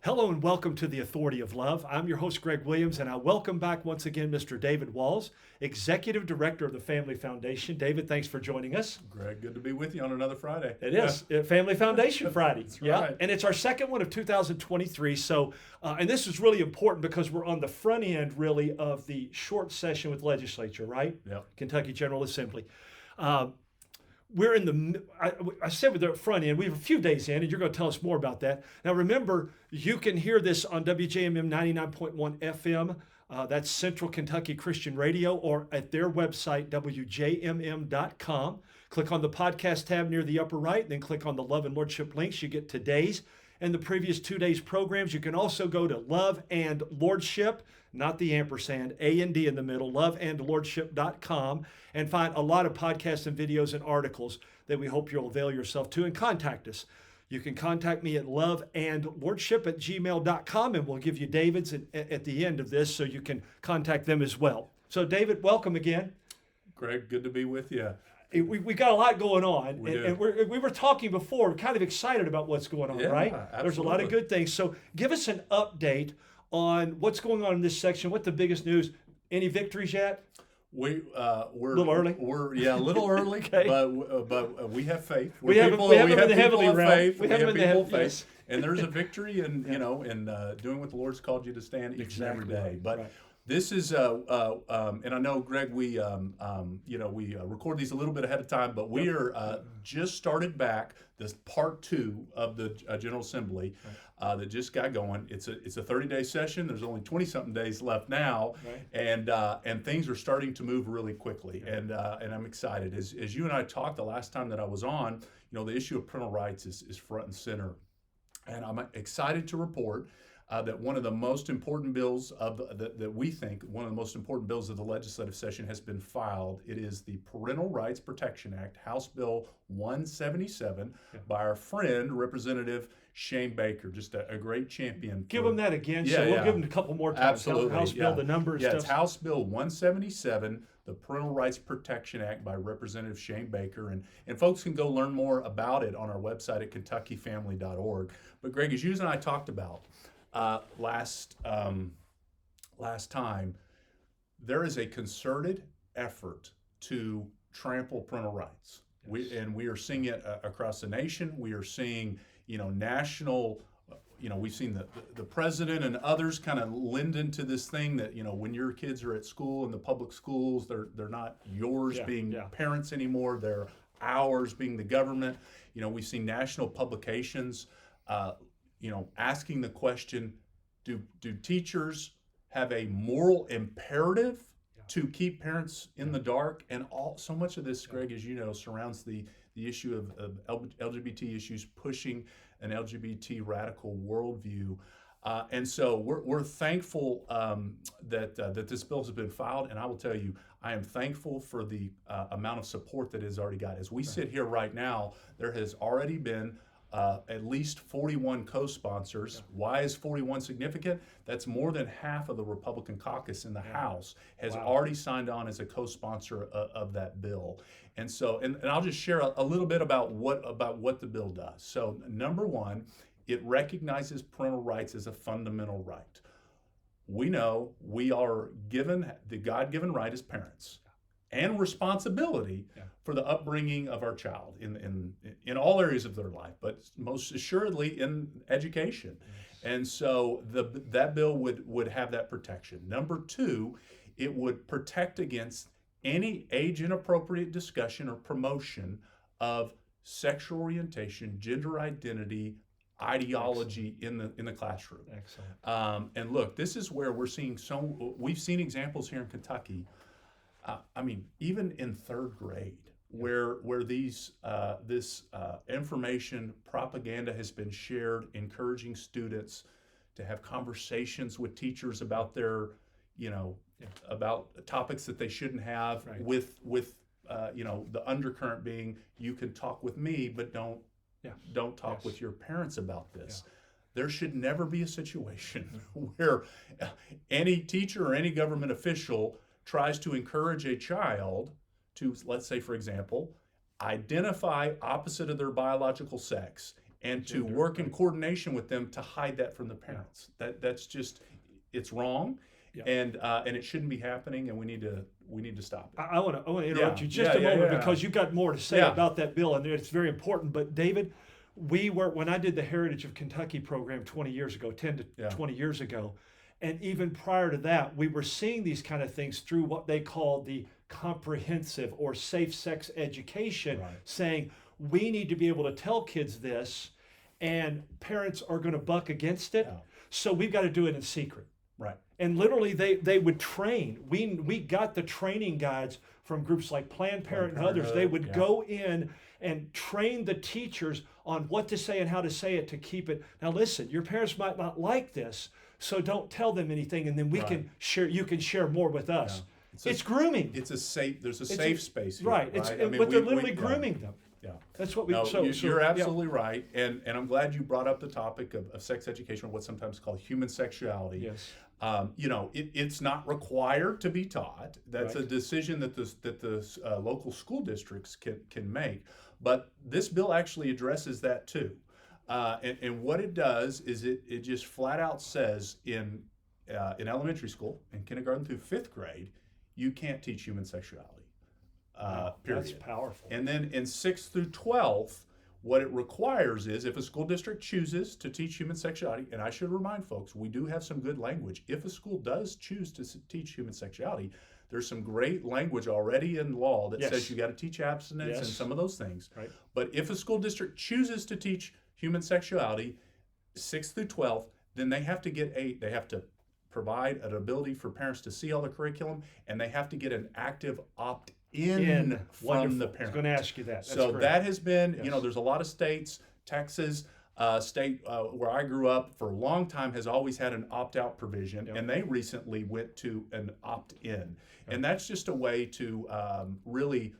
Hello and welcome to the Authority of Love. I'm your host, Greg Williams, and I welcome back once again Mr. David Walls, Executive Director of the Family Foundation. David, thanks for joining us. Greg, good to be with you on another Friday. It is Family Foundation Friday. That's Yeah, right. and it's our second one of 2023. So, and this is really important because we're on the front end, really, of the short session with legislature, right? Yeah. Kentucky General Assembly. We're in I said we're the front end. We have a few days in, and you're going to tell us more about that. Now, remember, you can hear this on WJMM 99.1 FM. That's Central Kentucky Christian Radio, or at their website, WJMM.com. Click on the podcast tab near the upper right, then click on the Love and Lordship links. You get today's and the previous 2 days' programs. You can also go to Love and Lordship, not the ampersand, A&D in the middle, loveandlordship.com, and find a lot of podcasts and videos and articles that we hope you'll avail yourself to, and contact us. You can contact me at loveandlordship@gmail.com, and we'll give you David's at the end of this so you can contact them as well. So, David, welcome again. Greg, good to be with you. We got a lot going on, We do. and we were talking before, we're kind of excited about what's going on, Yeah, right? There's a lot of absolutely. good things. So give us an update on what's going on in this section, what the biggest news, any victories yet? We're A little early? We're a little early, Okay. but we have faith. We have them in the heavenly realm. Faith. We have them in the people heav- faith. yes. And there's a victory in doing what the Lord's called you to stand each and every Exactly day. right, But right. this is and I know, Greg, we record these a little bit ahead of time, but we are just started back this part 2 of the General Assembly that just got going. It's a 30-day session. There's only 20-something days left now, Right. and things are starting to move really quickly. And I'm excited. As you and I talked the last time that I was on, the issue of parental rights is front and center, and I'm excited to report that one of the most important bills that we think one of the most important bills of the legislative session has been filed. It is the Parental Rights Protection Act, House Bill 177, by our friend Representative Shane Baker, just a great champion. Give them that again, Yeah, so we'll yeah. give them a couple more times. Absolutely. House Bill, yeah. the number and Yeah, stuff. it's House Bill 177, the Parental Rights Protection Act by Representative Shane Baker. And folks can go learn more about it on our website at kentuckyfamily.org. But Greg, as you and I talked about last time, there is a concerted effort to trample parental rights. We are seeing it across the nation. We are seeing, national. We've seen the president and others kind of lend into this thing that when your kids are at school in the public schools, they're not yours being parents anymore. They're ours being the government. We've seen national publications. Asking the question, do teachers have a moral imperative to keep parents in the dark? And so much of this, Greg, as you know, surrounds the issue of LGBT issues, pushing an LGBT radical worldview. And so we're thankful that this bill has been filed. And I will tell you, I am thankful for the amount of support that it has already got. As we sit here right now, there has already been at least 41 co-sponsors. Why is 41 significant? That's more than half of the Republican caucus in the House has already signed on as a co-sponsor of that bill. And so, and I'll just share a little bit about what the bill does. So, number one, it recognizes parental rights as a fundamental right. We know we are given the God-given right as parents and responsibility for the upbringing of our child in all areas of their life, but most assuredly in education. And so that bill would have that protection. Number two, it would protect against any age-inappropriate discussion or promotion of sexual orientation, gender identity, ideology in the classroom. Excellent. And look, this is where we've seen examples here in Kentucky. Even in third grade, where this information propaganda has been shared, encouraging students to have conversations with teachers about their, about topics that they shouldn't have, with the undercurrent being, you can talk with me, but don't talk with your parents about this. There should never be a situation where any teacher or any government official tries to encourage a child to, let's say, for example, identify opposite of their biological sex and to Gender, work in right. coordination with them to hide that from the parents. That's just, it's wrong, Yeah. and it shouldn't be happening, and we need to stop it. I want to interrupt Yeah, you just yeah, a yeah, moment yeah. because you've got more to say Yeah. about that bill, and it's very important. But David, when I did the Heritage of Kentucky program 20 years ago, 10 to Yeah. 20 years ago, and even prior to that, we were seeing these kind of things through what they called the comprehensive or safe sex education, Right. saying we need to be able to tell kids this, and parents are going to buck against it. Yeah. So we've got to do it in secret. Right. And literally, they would train. We got the training guides from groups like Planned Parenthood and others. They would yeah. go in and train the teachers on what to say and how to say it to keep it. Now, listen, your parents might not like this, so don't tell them anything, and then we Right. can share. You can share more with us. Yeah. It's grooming, It's a safe. There's a It's safe a- space here, right? It's I mean, but they're we- literally yeah. grooming them. Yeah. That's what we. No, you're yeah. absolutely right, and I'm glad you brought up the topic of sex education, or what's sometimes called human sexuality. Yes. It's not required to be taught. That's Right. a decision that the local school districts can make. But this bill actually addresses that too. And what it does is it just flat out says in elementary school, in kindergarten through fifth grade, you can't teach human sexuality. Period. That's powerful. And then in 6th through 12th, what it requires is if a school district chooses to teach human sexuality, and I should remind folks, we do have some good language. If a school does choose to teach human sexuality, there's some great language already in law that Yes. says you got to teach abstinence and Yes. some of those things. Right. But if a school district chooses to teach human sexuality, 6th through 12th, then they have to provide an ability for parents to see all the curriculum, and they have to get an active opt-in from Wonderful. the I was parent. going to ask you that. That's So great. that has been, Yes. there's a lot of states, Texas, state where I grew up for a long time has always had an opt-out provision, Yep. and they recently went to an opt-in. And that's just a way to really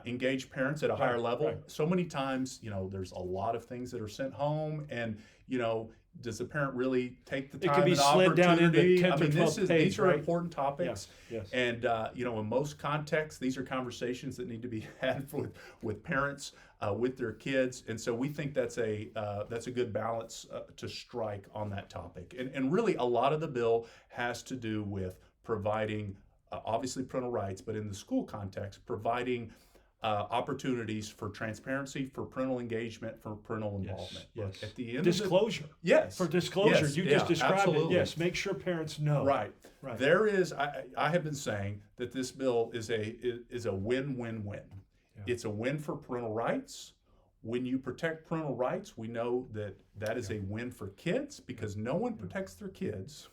engage parents at a higher level. right. So many times, there's a lot of things that are sent home, and, does the parent really take the It time could be and slid down into opportunity? 10th I or mean, 12th these page, are right? important topics. Yes. And in most contexts, these are conversations that need to be had with parents, with their kids, and so we think that's a good balance to strike on that topic. And really, a lot of the bill has to do with providing, obviously, parental rights, but in the school context, providing opportunities for transparency, for parental engagement, for parental involvement. Yes. Look, at the end Disclosure. of the, yes, For disclosure, yes, you yeah, just described absolutely. it. Yes, make sure parents know. Right. Right. There is. I have been saying that this bill is a win-win-win. Yeah. It's a win for parental rights. When you protect parental rights, we know that is a win for kids because no one protects their kids.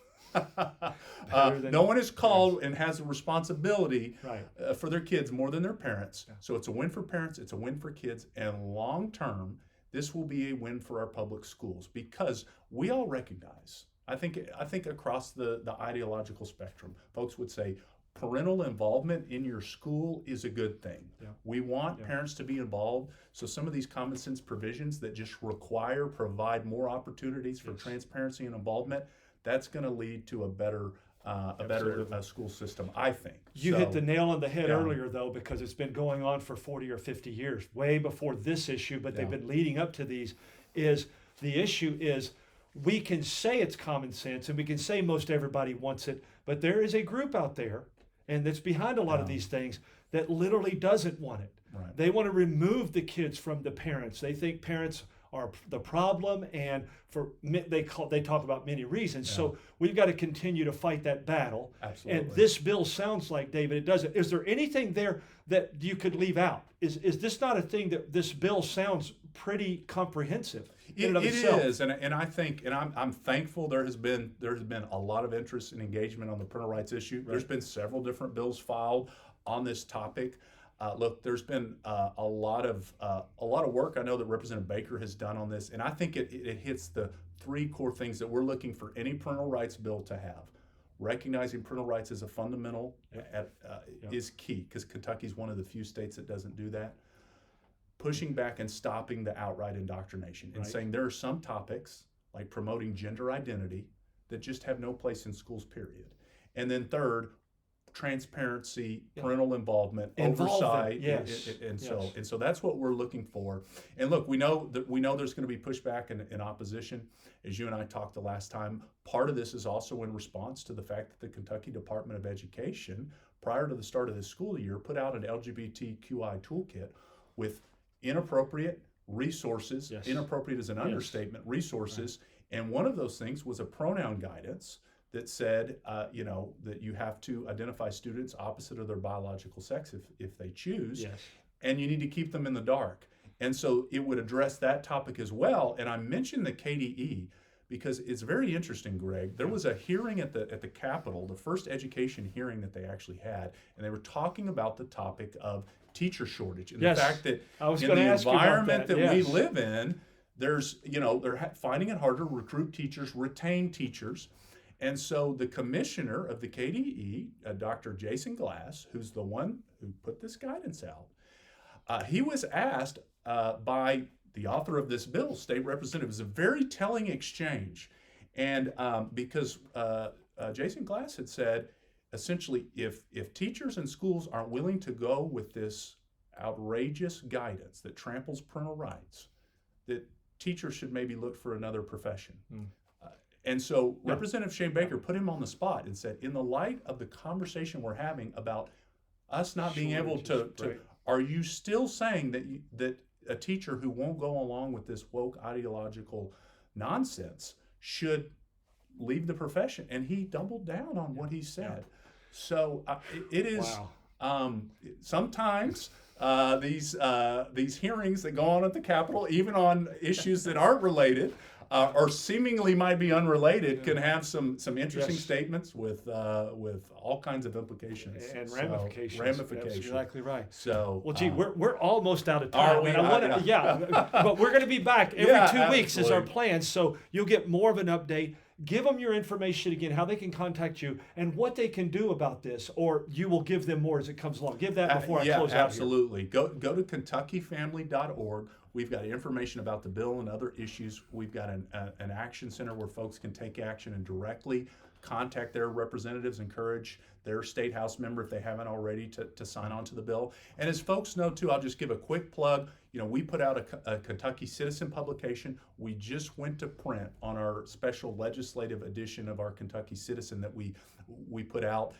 No one is called and has a responsibility Right. for their kids more than their parents. Yeah. So it's a win for parents, it's a win for kids, and long term, this will be a win for our public schools because we all recognize. I think across the ideological spectrum, folks would say parental involvement in your school is a good thing. Yeah. We want parents to be involved. So some of these common sense provisions that just provide more opportunities for transparency and involvement, that's going to lead to a better school system, I think. You hit the nail on the head Yeah. earlier, though, because it's been going on for 40 or 50 years, way before this issue, but they've Yeah. been leading up to these. The issue is we can say it's common sense and we can say most everybody wants it, but there is a group out there, and that's behind a lot of these things, that literally doesn't want it. Right. They want to remove the kids from the parents. They think parents are the problem, and they talk about many reasons. Yeah. So we've got to continue to fight that battle. Absolutely. And this bill sounds like, David, it doesn't. Is there anything there that you could leave out? Is this not a thing that this bill sounds pretty comprehensive? It is, and I think, and I'm thankful there has been a lot of interest and engagement on the parental rights issue. Right. There's been several different bills filed on this topic. Look, there's been a lot of work I know that Representative Baker has done on this, and I think it hits the three core things that we're looking for any parental rights bill to have. Recognizing parental rights as a fundamental is key because Kentucky is one of the few states that doesn't do that. Pushing back and stopping the outright indoctrination and saying there are some topics like promoting gender identity that just have no place in schools, period. And then third, transparency, Yeah. parental involvement, Involvement, oversight, yes. and so that's what we're looking for. And look, we know there's going to be pushback and opposition, as you and I talked the last time. Part of this is also in response to the fact that the Kentucky Department of Education, prior to the start of this school year, put out an LGBTQI toolkit with inappropriate resources. Yes. Inappropriate is an Yes. understatement. Resources, and one of those things was a pronoun guidance that said, that you have to identify students opposite of their biological sex if they choose, Yes. and you need to keep them in the dark. And so it would address that topic as well. And I mentioned the KDE because it's very interesting, Greg. There was a hearing at the Capitol, the first education hearing that they actually had, and they were talking about the topic of teacher shortage and Yes. the fact that I was in gonna the ask you about environment that. that we Yes. live in, there's, they're finding it harder to recruit teachers, retain teachers. And so the commissioner of the KDE, Dr. Jason Glass, who's the one who put this guidance out, he was asked by the author of this bill, state representative. It was a very telling exchange. And because Jason Glass had said, essentially, if teachers and schools aren't willing to go with this outrageous guidance that tramples parental rights, that teachers should maybe look for another profession. And so Yeah. Representative Shane Baker put him on the spot and said, in the light of the conversation we're having about us not being able to Right. are you still saying that a teacher who won't go along with this woke ideological nonsense should leave the profession? And he doubled down on what he said. So it is sometimes these hearings that go on at the Capitol, even on issues that aren't related, or seemingly might be unrelated, can have some interesting Yes. statements with all kinds of implications And So, ramifications. ramifications. That's exactly right. So, Well, gee, we're almost out of time. Are we? And I wanna, yeah, but we're going to be back every Yeah, 2 weeks is our absolutely. plan. So you'll get more of an update. Give them your information again, how they can contact you, and what they can do about this, or you will give them more as it comes along. Give that before I yeah, close out here. absolutely. Go to KentuckyFamily.org. We've got information about the bill and other issues. We've got an action center where folks can take action and directly contact their representatives, encourage their state house member, if they haven't already, to sign on to the bill. And as folks know too, I'll just give a quick plug. We put out a Kentucky Citizen publication. We just went to print on our special legislative edition of our Kentucky Citizen that we put out.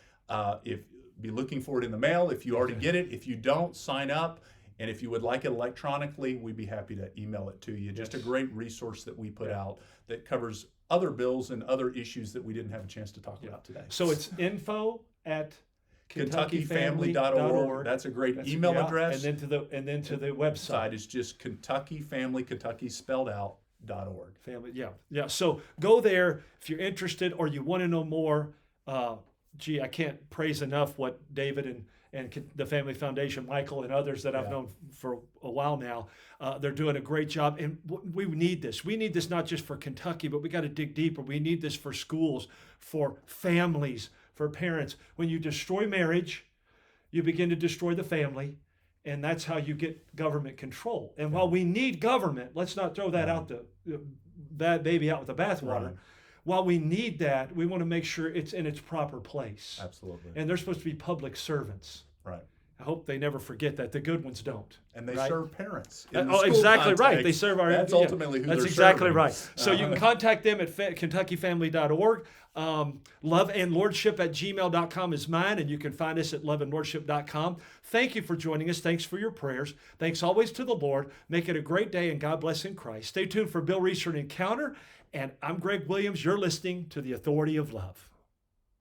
Be looking for it in the mail if you already get it. If you don't, sign up. And if you would like it electronically, we'd be happy to email it to you. Just a great resource that we put out that covers other bills and other issues that we didn't have a chance to talk about today. So it's info@KentuckyFamily.org. KentuckyFamily.org. That's a great email address. And then to the website. Site is just Kentucky Family, Kentucky spelled out, .org. Family, yeah. So go there if you're interested or you want to know more. I can't praise enough what David and the Family Foundation, Michael and others that I've known for a while now, they're doing a great job. And we need this. We need this not just for Kentucky, but we got to dig deeper. We need this for schools, for families, for parents. When you destroy marriage, you begin to destroy the family. And that's how you get government control. And while we need government, let's not throw that out that baby out with the bathwater. Right. While we need that, we want to make sure it's in its proper place. Absolutely. And they're supposed to be public servants. Right. I hope they never forget that. The good ones don't. And they right? serve parents. Exactly right. They serve our. That's ultimately who That's they're exactly serving. right. So you can contact them at KentuckyFamily.org. Loveandlordship@gmail.com is mine, and you can find us at loveandlordship.com. Thank you for joining us. Thanks for your prayers. Thanks always to the Lord. Make it a great day, and God bless in Christ. Stay tuned for Bill Reeser and Encounter. And I'm Greg Williams. You're listening to The Authority of Love.